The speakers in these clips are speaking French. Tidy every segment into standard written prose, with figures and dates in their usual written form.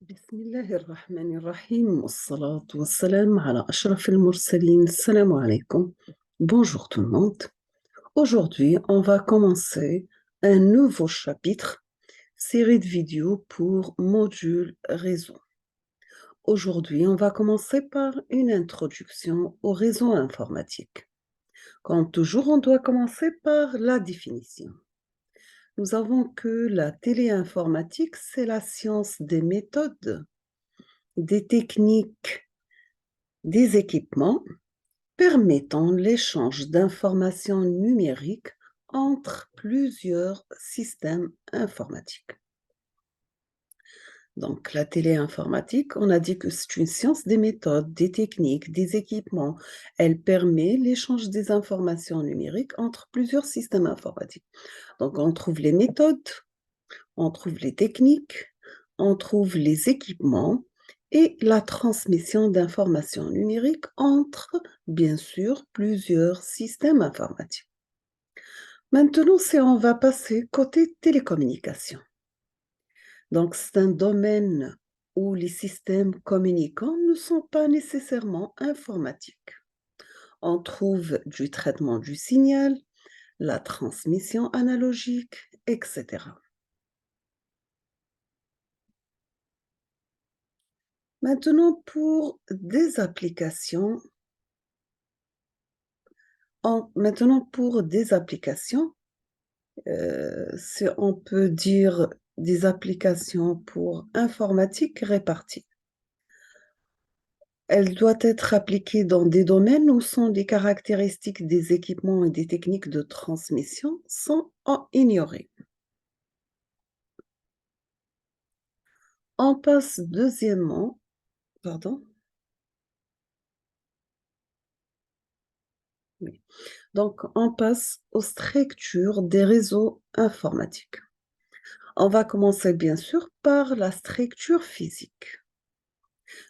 بسم الله الرحمن الرحيم والصلاة والسلام على أشرف المرسلين. السلام عليكم. Bonjour tout le monde. Aujourd'hui, on va commencer un nouveau chapitre, série de vidéos pour module réseau. Aujourd'hui, on va commencer par une introduction au réseau informatique. Comme toujours, on doit commencer par la définition. Nous avons que la téléinformatique, c'est la science des méthodes, des techniques, des équipements permettant l'échange d'informations numériques entre plusieurs systèmes informatiques. Donc, la téléinformatique, on a dit que c'est une science des méthodes, des techniques, des équipements. Elle permet l'échange des informations numériques entre plusieurs systèmes informatiques. Donc, on trouve les méthodes, on trouve les techniques, on trouve les équipements et la transmission d'informations numériques entre, bien sûr, plusieurs systèmes informatiques. Maintenant, on va passer côté télécommunications. Donc, c'est un domaine où les systèmes communicants ne sont pas nécessairement informatiques. On trouve du traitement du signal, la transmission analogique, etc. Maintenant, pour des applications, on peut dire des applications pour informatique réparties. Elle doit être appliquée dans des domaines où sont les caractéristiques des équipements et des techniques de transmission sont ignorées. On passe deuxièmement, pardon, oui. Donc on passe aux structures des réseaux informatiques. On va commencer bien sûr par la structure physique.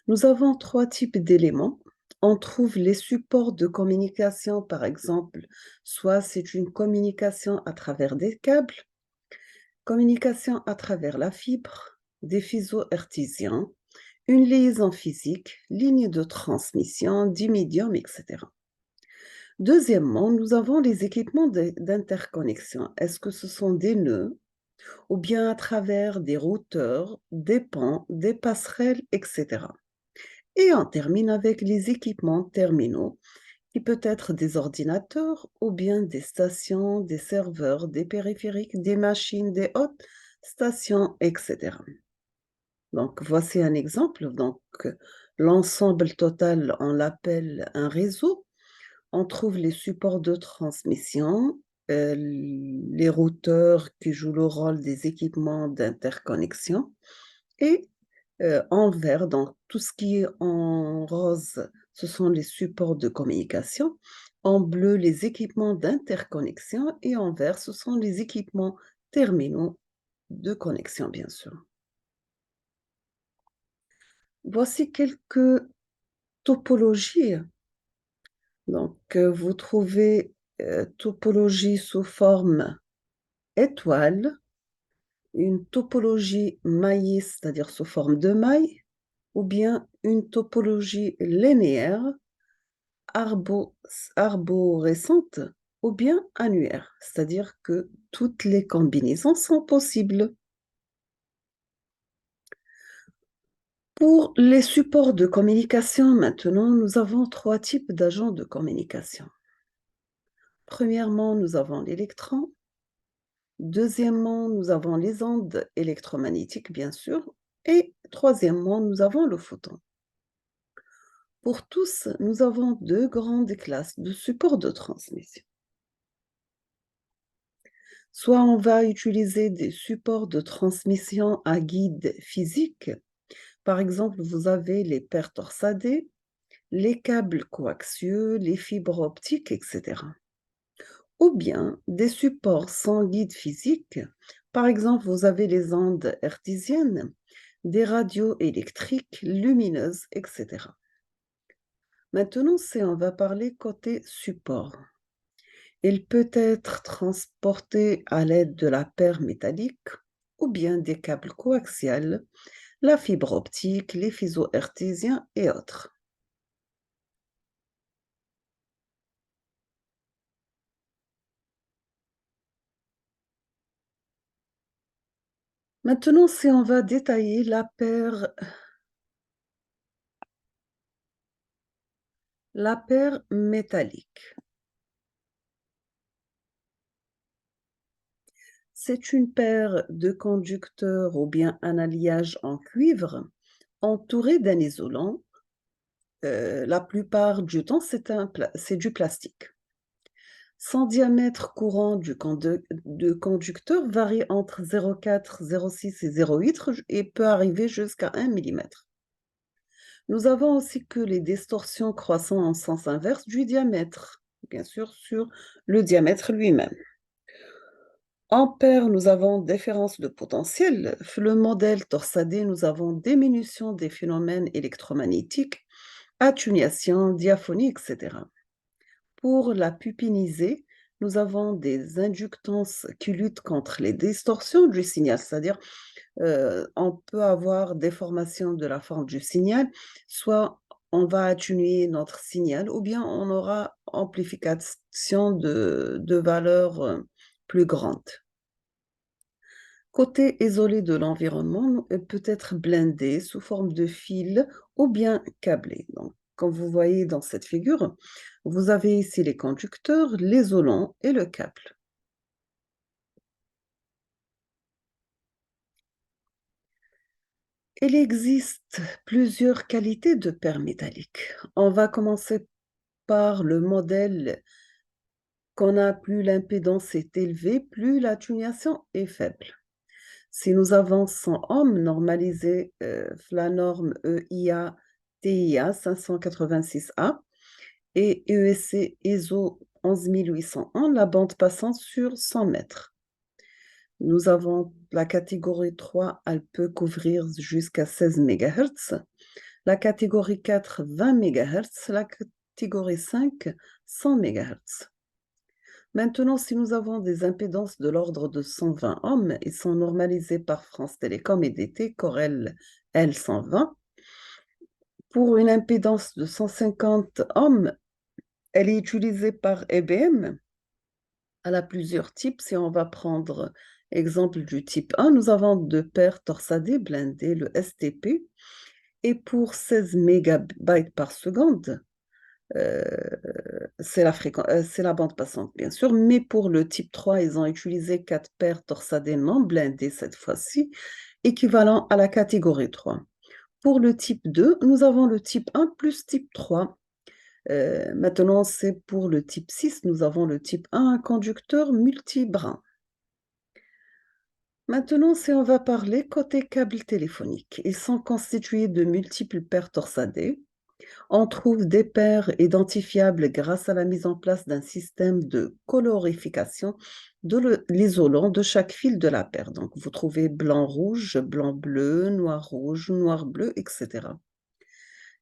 Nous avons trois types d'éléments. On trouve les supports de communication, par exemple, soit c'est une communication à travers des câbles, communication à travers la fibre, des fuseaux hertziens, une liaison physique, ligne de transmission, des médiums, etc. Deuxièmement, nous avons les équipements d'interconnexion. Est-ce que ce sont des nœuds ou bien à travers des routeurs, des ponts, des passerelles, etc. Et on termine avec les équipements terminaux, qui peut être des ordinateurs ou bien des stations, des serveurs, des périphériques, des machines, des hautes stations, etc. Donc, voici un exemple. Donc, l'ensemble total, on l'appelle un réseau. On trouve les supports de transmission, les routeurs qui jouent le rôle des équipements d'interconnexion et en vert, donc tout ce qui est en rose, ce sont les supports de communication. En bleu, les équipements d'interconnexion et en vert, ce sont les équipements terminaux de connexion, bien sûr. Voici quelques topologies. Donc, vous trouvez topologie sous forme étoile, une topologie maillée, c'est-à-dire sous forme de maille, ou bien une topologie linéaire, arborescente, ou bien annuaire, c'est-à-dire que toutes les combinaisons sont possibles. Pour les supports de communication, maintenant, nous avons trois types d'agents de communication. Premièrement, nous avons l'électron. Deuxièmement, nous avons les ondes électromagnétiques, bien sûr. Et troisièmement, nous avons le photon. Pour tous, nous avons deux grandes classes de supports de transmission. Soit on va utiliser des supports de transmission à guide physique. Par exemple, vous avez les paires torsadées, les câbles coaxieux, les fibres optiques, etc. Ou bien des supports sans guide physique. Par exemple, vous avez les ondes hertziennes, des radios électriques, lumineuses, etc. Maintenant, on va parler côté support. Il peut être transporté à l'aide de la paire métallique ou bien des câbles coaxiales. la fibre optique, les fuseaux hertziens et autres. Maintenant, si on va détailler la paire métallique. C'est une paire de conducteurs ou bien un alliage en cuivre entouré d'un isolant. La plupart du temps, c'est du plastique. Son diamètre courant de conducteur varie entre 0,4, 0,6 et 0,8 et peut arriver jusqu'à 1 millimètre. Nous avons aussi que les distorsions croissant en sens inverse du diamètre, bien sûr, sur le diamètre lui-même. En paire, nous avons différence de potentiel. Le modèle torsadé, nous avons diminution des phénomènes électromagnétiques, atténuation, diaphonie, etc. Pour la pupinisée, nous avons des inductances qui luttent contre les distorsions du signal, c'est-à-dire on peut avoir déformation de la forme du signal, soit on va atténuer notre signal, ou bien on aura amplification de valeurs plus grandes. Côté isolé de l'environnement, peut être blindé sous forme de fil ou bien câblé. Donc, comme vous voyez dans cette figure, vous avez ici les conducteurs, l'isolant et le câble. Il existe plusieurs qualités de paires métalliques. On va commencer par le modèle qu'on a, plus l'impédance est élevée, plus l'atténuation est faible. Si nous avançons ohm normalisé, la norme EIA-TIA 586A et ESC ISO 11801, la bande passante sur 100 mètres. Nous avons la catégorie 3, elle peut couvrir jusqu'à 16 MHz. La catégorie 4, 20 MHz. La catégorie 5, 100 MHz. Maintenant, si nous avons des impédances de l'ordre de 120 ohms, ils sont normalisés par France Télécom et DT, Corel L120. Pour une impédance de 150 ohms, elle est utilisée par EBM. Elle a plusieurs types. Si on va prendre exemple du type 1, nous avons deux paires torsadées blindées, le STP, et pour 16 mégabytes par seconde, euh, c'est la bande passante, bien sûr, mais pour le type 3, ils ont utilisé quatre paires torsadées non blindées cette fois-ci, équivalent à la catégorie 3. Pour le type 2, nous avons le type 1 plus type 3. Maintenant, c'est pour le type 6, nous avons le type 1, un conducteur multibrin. Maintenant, si on va parler côté câbles téléphoniques, ils sont constitués de multiples paires torsadées. On trouve des paires identifiables grâce à la mise en place d'un système de colorification de l'isolant de chaque fil de la paire. Donc, vous trouvez blanc-rouge, blanc-bleu, noir-rouge, noir-bleu, etc.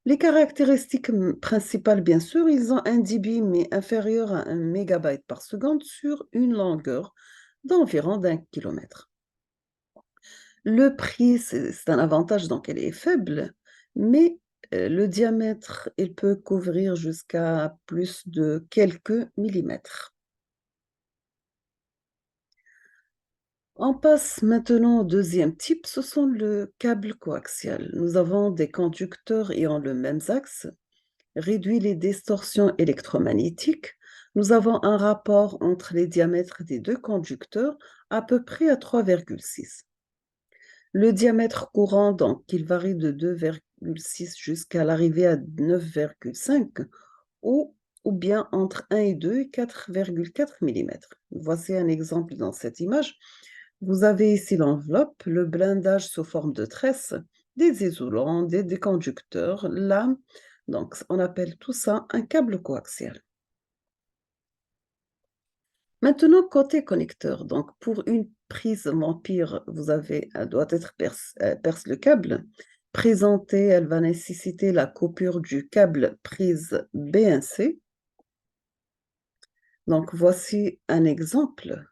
Les caractéristiques principales, bien sûr, ils ont un débit mais inférieur à 1 mégabyte par seconde sur une longueur d'environ d'1 kilomètre. Le prix, c'est un avantage, donc elle est faible, mais le diamètre, il peut couvrir jusqu'à plus de quelques millimètres. On passe maintenant au deuxième type, ce sont le câble coaxial. Nous avons des conducteurs ayant le même axe, réduit les distorsions électromagnétiques. Nous avons un rapport entre les diamètres des deux conducteurs à peu près à 3,6. Le diamètre courant, donc, il varie de 2,6 jusqu'à l'arrivée à 9,5 ou bien entre 1 et 2 et 4,4 mm. Voici un exemple dans cette image. Vous avez ici l'enveloppe, le blindage sous forme de tresse, des isolants, des conducteurs, là, donc on appelle tout ça un câble coaxial. Maintenant, côté connecteur, donc pour une prise Vampire, elle doit être perce le câble. Présentée, elle va nécessiter la coupure du câble prise BNC. Donc voici un exemple.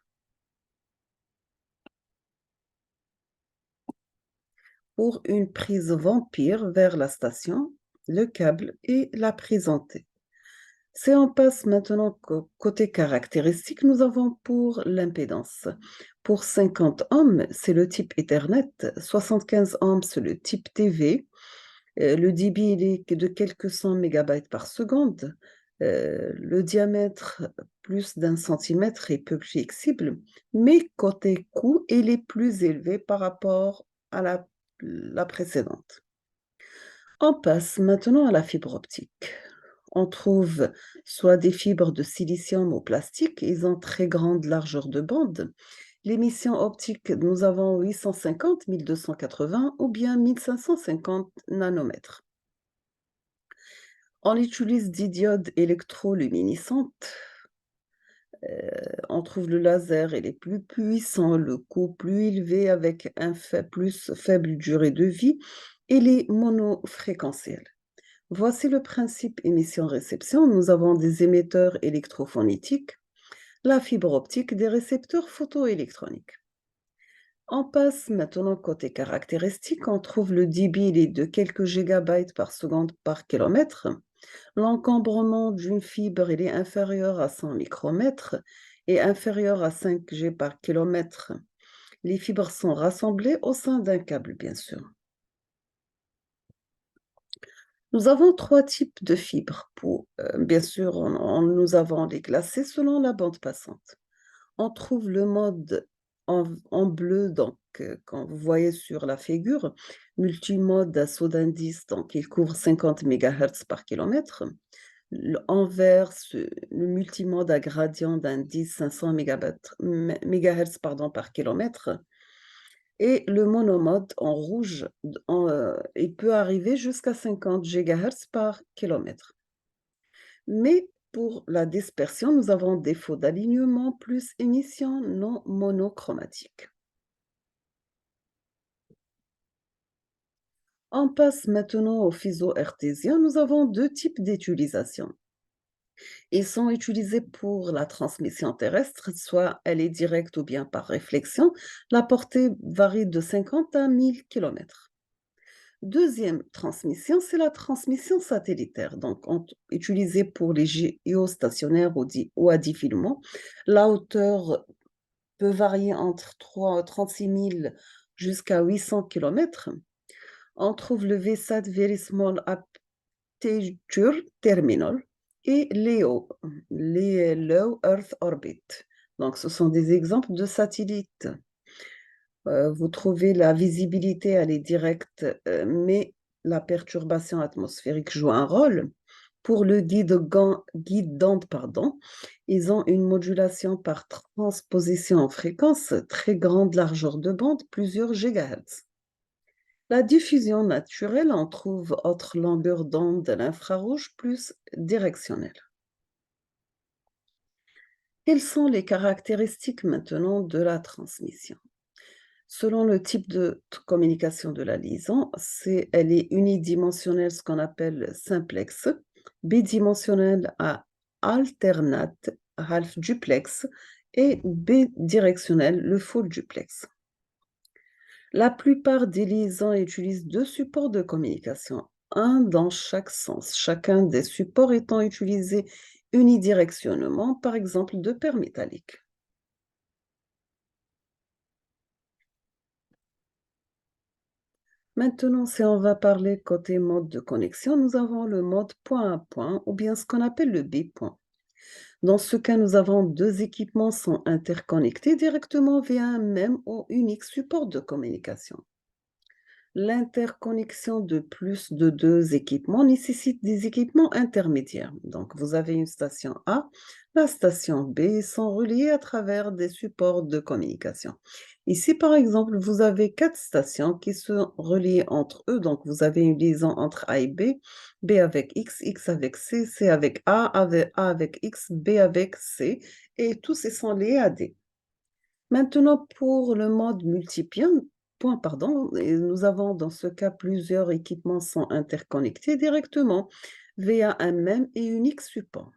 pour une prise vampire vers la station, le câble et la prise en T. Si on passe maintenant côté caractéristiques, nous avons pour l'impédance. Pour 50 ohms, c'est le type Ethernet, 75 ohms, c'est le type TV. Le débit, il est que de quelques cent mégabytes par seconde. Le diamètre, plus d'un centimètre, est peu flexible, mais côté coût, il est plus élevé par rapport à la précédente. On passe maintenant à la fibre optique. On trouve soit des fibres de silicium ou plastique, ils ont très grande largeur de bande. L'émission optique, nous avons 850, 1280 ou bien 1550 nanomètres. On utilise des diodes électroluminescentes. On trouve le laser, il est plus puissant, le coût plus élevé avec un plus faible durée de vie et les monofréquentiels. Voici le principe émission-réception. Nous avons des émetteurs électrophonétiques, la fibre optique, des récepteurs photoélectroniques. On passe maintenant côté caractéristiques. On trouve le débit il est de quelques gigabytes par seconde par kilomètre. L'encombrement d'une fibre il est inférieur à 100 micromètres et inférieur à 5 G par kilomètre. Les fibres sont rassemblées au sein d'un câble, bien sûr. Nous avons trois types de fibres. Bien sûr, nous avons les classés selon la bande passante. On trouve le mode en bleu, donc quand vous voyez sur la figure, multimode à saut d'indice, donc il couvre 50 MHz par kilomètre. En vert, le multimode à gradient d'indice 500 MHz pardon, par kilomètre. Et le monomode en rouge, il peut arriver jusqu'à 50 GHz par kilomètre. Mais pour la dispersion, nous avons défaut d'alignement plus émission non monochromatique. On passe maintenant au fuseau hertzien. Nous avons deux types d'utilisation. Ils sont utilisés pour la transmission terrestre, soit elle est directe ou bien par réflexion. La portée varie de 50 à 1000 km. Deuxième transmission, c'est la transmission satellitaire, donc utilisée pour les géostationnaires ou à 10 filaments. La hauteur peut varier entre 36 000 jusqu'à 800 km. On trouve le VSAT Very Small Aperture Terminal et LEO, les Low Earth Orbit. Donc, ce sont des exemples de satellites. Vous trouvez la visibilité, elle est directe, mais la perturbation atmosphérique joue un rôle. Pour le guidante, pardon, ils ont une modulation par transposition en fréquence, très grande largeur de bande, plusieurs gigahertz. La diffusion naturelle, on trouve autre longueur d'onde de l'infrarouge plus directionnelle. Quelles sont les caractéristiques maintenant de la transmission? Selon le type de communication de la liaison, elle est unidimensionnelle, ce qu'on appelle simplex, bidimensionnelle à alternate, half duplex, et bidirectionnelle, le full duplex. La plupart des liaisons utilisent deux supports de communication, un dans chaque sens, chacun des supports étant utilisé unidirectionnellement, par exemple deux paires métalliques. Maintenant, si on va parler côté mode de connexion, nous avons le mode point à point ou bien ce qu'on appelle le bipoint. Dans ce cas, nous avons deux équipements sont interconnectés directement via un même ou unique support de communication. L'interconnexion de plus de deux équipements nécessite des équipements intermédiaires. Donc, vous avez une station A, la station B sont reliées à travers des supports de communication. Ici, par exemple, vous avez quatre stations qui sont reliées entre eux. Donc, vous avez une liaison entre A et B, B avec X, X avec C, C avec A avec X, B avec C, et tous ces sont liés à D. Maintenant, pour le mode point, pardon, et nous avons dans ce cas plusieurs équipements sont interconnectés directement via un même et unique support.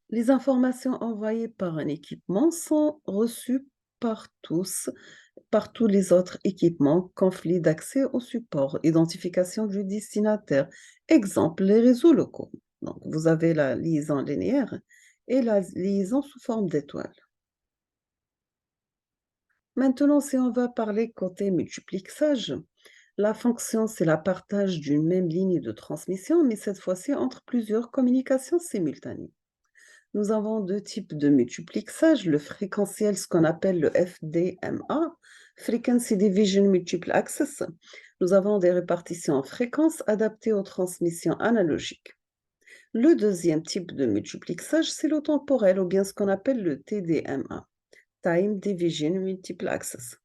Les informations envoyées par un équipement sont reçues par tous par tous les autres équipements, conflit d'accès au support, identification du destinataire. Exemple, les réseaux locaux. Donc, vous avez la liaison linéaire et la liaison sous forme d'étoile. Maintenant, si on va parler côté multiplexage, la fonction, c'est la partage d'une même ligne de transmission, mais cette fois-ci entre plusieurs communications simultanées. Nous avons deux types de multiplexage, le fréquentiel, ce qu'on appelle le FDMA, Frequency Division Multiple Access. Nous avons des répartitions en fréquences adaptées aux transmissions analogiques. Le deuxième type de multiplexage, c'est le temporel, ou bien ce qu'on appelle le TDMA, Time Division Multiple Access.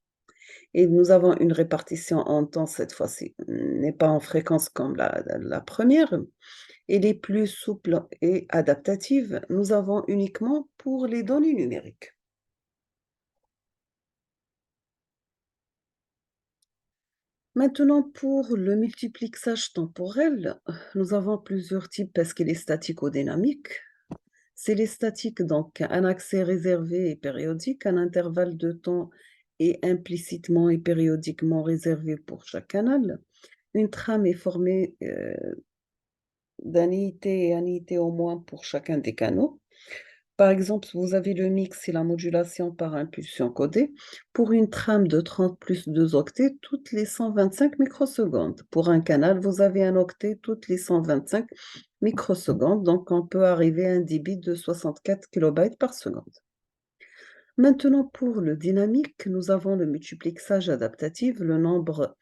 Et nous avons une répartition en temps cette fois-ci, n'est pas en fréquence comme la première. Et les plus souples et adaptatives, nous avons uniquement pour les données numériques. Maintenant, pour le multiplexage temporel, nous avons plusieurs types parce qu'il est statique ou dynamique. C'est les statiques, donc un accès réservé et périodique, un intervalle de temps et implicitement et périodiquement réservé pour chaque canal. Une trame est formée d'annuités et annuités au moins pour chacun des canaux. Par exemple, vous avez le mix et la modulation par impulsion codée. Pour une trame de 30 plus 2 octets, toutes les 125 microsecondes. Pour un canal, vous avez un octet toutes les 125 microsecondes. Donc, on peut arriver à un débit de 64 kilobytes par seconde. Maintenant, pour le dynamique, nous avons le multiplexage adaptatif. Le nombre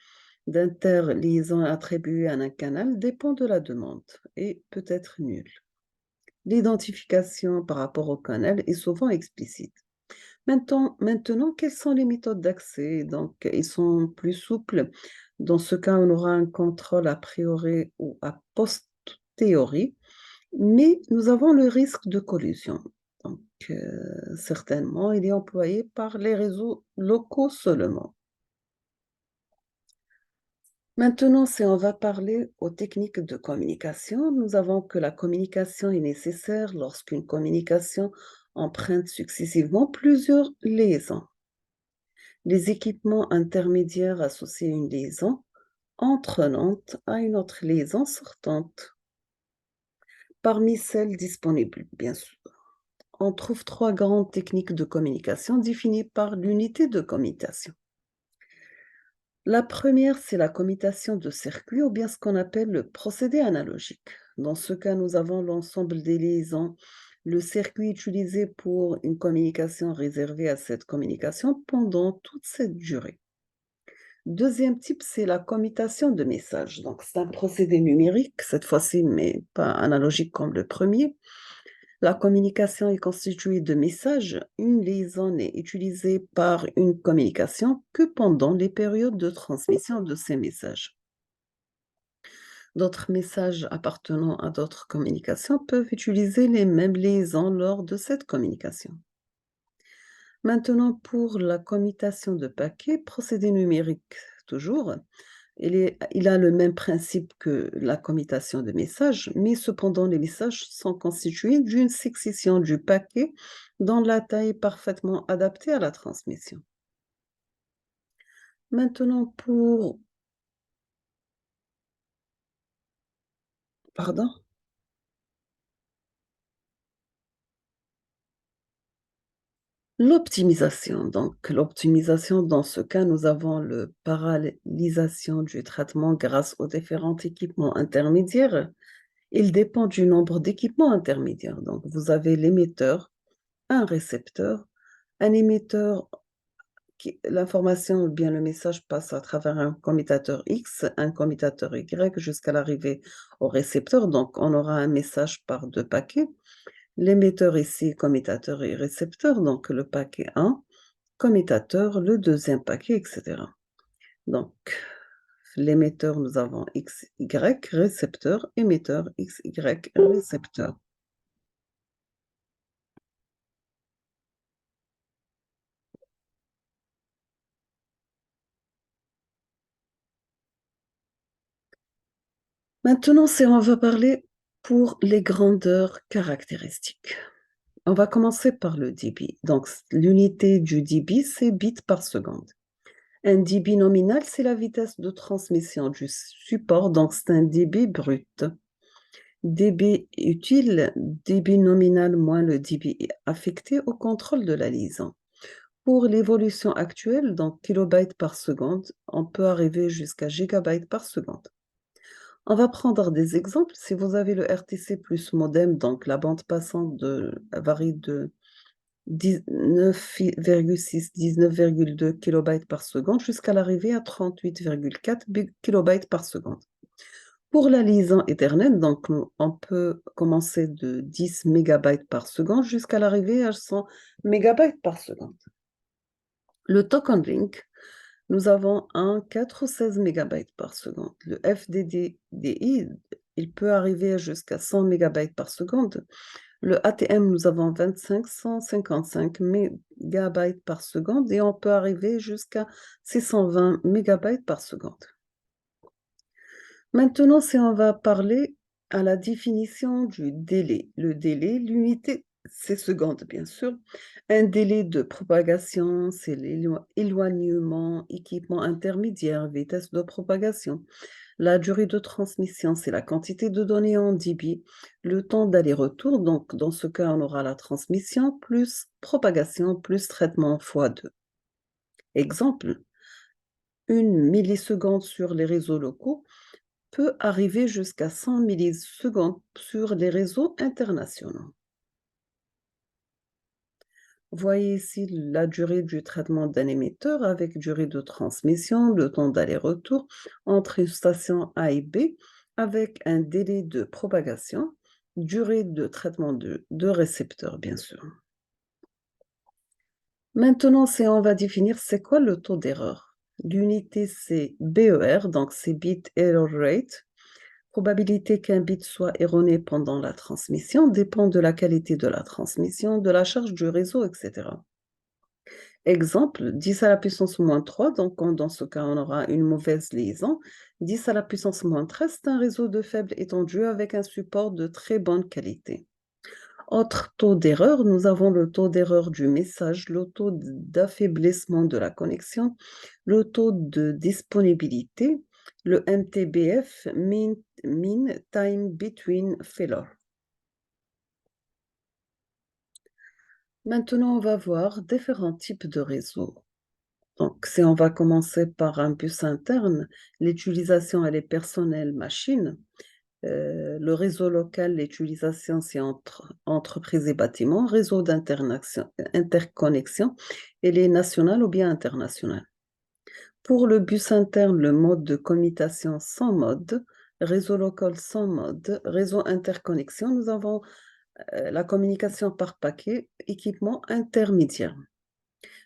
d'interliaisons attribuées à un canal dépend de la demande et peut être nul. L'identification par rapport au canal est souvent explicite. Maintenant, quelles sont les méthodes d'accès? Donc, ils sont plus souples. Dans ce cas, on aura un contrôle a priori ou a posteriori, mais nous avons le risque de collusion. Donc, certainement, il est employé par les réseaux locaux seulement. Maintenant, si on va parler aux techniques de communication, nous avons que la communication est nécessaire lorsqu'une communication emprunte successivement plusieurs liaisons. Les équipements intermédiaires associent une liaison entrante à une autre liaison sortante. Parmi celles disponibles, bien sûr, on trouve trois grandes techniques de communication définies par l'unité de commutation. La première, c'est la commutation de circuits ou bien ce qu'on appelle le procédé analogique. Dans ce cas, nous avons l'ensemble des liaisons, le circuit utilisé pour une communication réservé à cette communication pendant toute cette durée. Deuxième type, c'est la commutation de messages. Donc, c'est un procédé numérique, cette fois-ci, mais pas analogique comme le premier. La communication est constituée de messages. Une liaison n'est utilisée par une communication que pendant les périodes de transmission de ces messages. D'autres messages appartenant à d'autres communications peuvent utiliser les mêmes liaisons lors de cette communication. Maintenant, pour la commutation de paquets, procédé numérique toujours, il a le même principe que la commutation de messages, mais cependant les messages sont constitués d'une succession du paquet dont la taille est parfaitement adaptée à la transmission. Maintenant, pour... Pardon? L'optimisation. Donc, l'optimisation, dans ce cas, nous avons le parallélisation du traitement grâce aux différents équipements intermédiaires. Il dépend du nombre d'équipements intermédiaires. Donc, vous avez l'émetteur, un récepteur, un émetteur, l'information ou bien le message passe à travers un commutateur X, un commutateur Y jusqu'à l'arrivée au récepteur. Donc, on aura un message par deux paquets. L'émetteur ici, commutateur et récepteur, donc le paquet 1, commutateur, le deuxième paquet, etc. Donc, l'émetteur, nous avons XY, récepteur, émetteur, XY, récepteur. Maintenant, c'est on va parler pour les grandeurs caractéristiques. On va commencer par le débit. Donc, l'unité du débit, c'est bits par seconde. Un débit nominal, c'est la vitesse de transmission du support, donc c'est un débit brut. Débit utile, débit nominal moins le débit affecté au contrôle de la liaison. Pour l'évolution actuelle, donc kilobytes par seconde, on peut arriver jusqu'à gigabytes par seconde. On va prendre des exemples. Si vous avez le RTC plus modem, donc la bande passante varie de 19,6, 19,2 kilobytes par seconde jusqu'à l'arrivée à 38,4 kilobytes par seconde. Pour la liaison Ethernet, donc on peut commencer de 10 mégabytes par seconde jusqu'à l'arrivée à 100 mégabytes par seconde. Le token link, nous avons un 4 ou 16 mégabytes par seconde. Le FDDI, il peut arriver jusqu'à 100 mégabytes par seconde. Le ATM, nous avons 25, 155 mégabytes par seconde et on peut arriver jusqu'à 620 mégabytes par seconde. Maintenant, si on va parler à la définition du délai. Le délai, l'unité, c'est seconde, bien sûr. Un délai de propagation, c'est l'éloignement, équipement intermédiaire, vitesse de propagation. La durée de transmission, c'est la quantité de données en débit. Le temps d'aller-retour, donc dans ce cas, on aura la transmission plus propagation plus traitement fois 2. Exemple, 1 milliseconde sur les réseaux locaux peut arriver jusqu'à 100 millisecondes sur les réseaux internationaux. Voyez ici la durée du traitement d'un émetteur avec durée de transmission, le temps d'aller-retour entre une station A et B avec un délai de propagation, durée de traitement de récepteur, bien sûr. Maintenant, on va définir c'est quoi le taux d'erreur. L'unité, c'est BER, donc c'est Bit Error Rate. Probabilité qu'un bit soit erroné pendant la transmission dépend de la qualité de la transmission, de la charge du réseau, etc. Exemple, 10 à la puissance moins 3, donc dans ce cas, on aura une mauvaise liaison. 10 à la puissance moins 13, c'est un réseau de faible étendue avec un support de très bonne qualité. Autre taux d'erreur, nous avons le taux d'erreur du message, le taux d'affaiblissement de la connexion, le taux de disponibilité, le MTBF, Mean Time Between Failure. Maintenant, on va voir différents types de réseaux. Donc, si on va commencer par un bus interne, l'utilisation elle est personnelle machine. Le réseau local, l'utilisation, c'est entre entreprises et bâtiments. Réseau d'interconnexion, elle est nationale ou bien internationale. Pour le bus interne, le mode de commutation sans mode, réseau local sans mode, réseau interconnexion, nous avons la communication par paquet, équipement intermédiaire.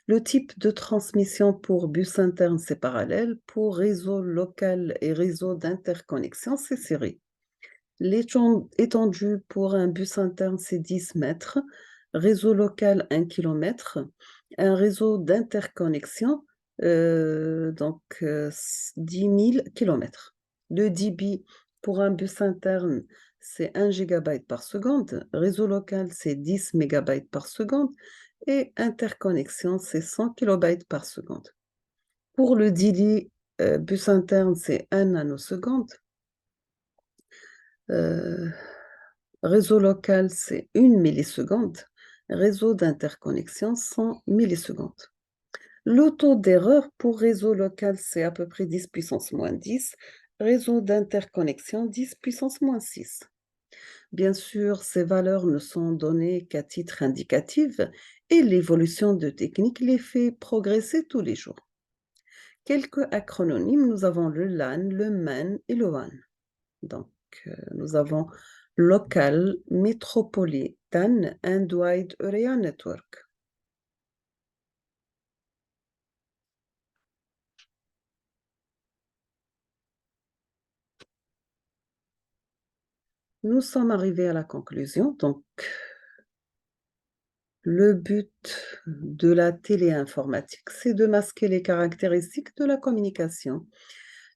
Le type de transmission pour bus interne, c'est parallèle. Pour réseau local et réseau d'interconnexion, c'est série. L'étendue pour un bus interne, c'est 10 mètres. Réseau local, 1 km. Un réseau d'interconnexion, 10 000 km. Le débit pour un bus interne, c'est 1 gigabyte par seconde. Réseau local, c'est 10 mégabytes par seconde. Et interconnexion, c'est 100 kilobytes par seconde. Pour le délai bus interne, c'est 1 nanoseconde. Euh, Réseau local, c'est 1 milliseconde. Réseau d'interconnexion, 100 millisecondes. Le taux d'erreur pour réseau local, c'est à peu près 10 puissance moins 10. Réseau d'interconnexion, 10 puissance moins 6. Bien sûr, ces valeurs ne sont données qu'à titre indicatif et l'évolution de technique les fait progresser tous les jours. Quelques acronymes, nous avons le LAN, le MAN et le WAN. Donc, nous avons Local Metropolitan and Wide Area Network. Nous sommes arrivés à la conclusion. Donc, le but de la téléinformatique, c'est de masquer les caractéristiques de la communication,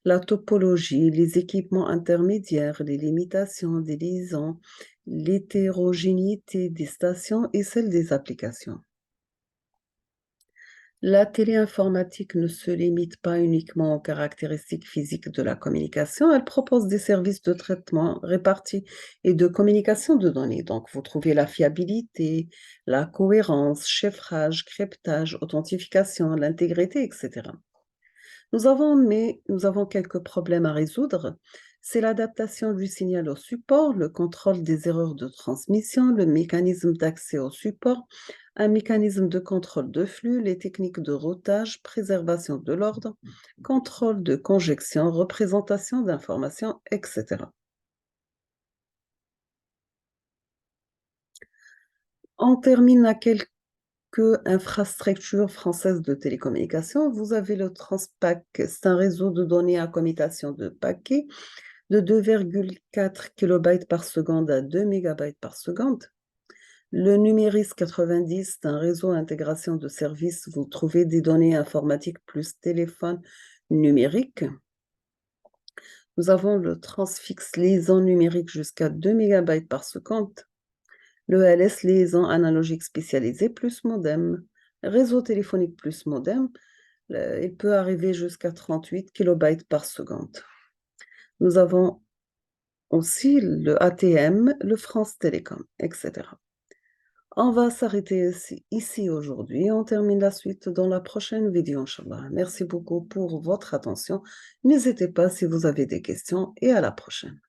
la topologie, les équipements intermédiaires, les limitations des liaisons, l'hétérogénéité des stations et celle des applications. La téléinformatique ne se limite pas uniquement aux caractéristiques physiques de la communication, elle propose des services de traitement répartis et de communication de données. Donc, vous trouvez la fiabilité, la cohérence, chiffrage, cryptage, authentification, l'intégrité, etc. Nous avons quelques problèmes à résoudre. C'est l'adaptation du signal au support, le contrôle des erreurs de transmission, le mécanisme d'accès au support, un mécanisme de contrôle de flux, les techniques de routage, préservation de l'ordre, contrôle de conjection, représentation d'informations, etc. On termine à quelques infrastructures françaises de télécommunications. Vous avez le Transpac, c'est un réseau de données à commutation de paquets de 2,4 kilobytes par seconde à 2 mégabytes par seconde. Le Numéris 90, c'est un réseau intégration de services. Vous trouvez des données informatiques plus téléphone numérique. Nous avons le Transfix liaison numérique jusqu'à 2 mégabytes par seconde. Le LS liaison analogique spécialisée plus modem. Réseau téléphonique plus modem, il peut arriver jusqu'à 38 kilobytes par seconde. Nous avons aussi le ATM, le France Télécom, etc. On va s'arrêter ici aujourd'hui. On termine la suite dans la prochaine vidéo, Inch'Allah. Merci beaucoup pour votre attention. N'hésitez pas si vous avez des questions et à la prochaine.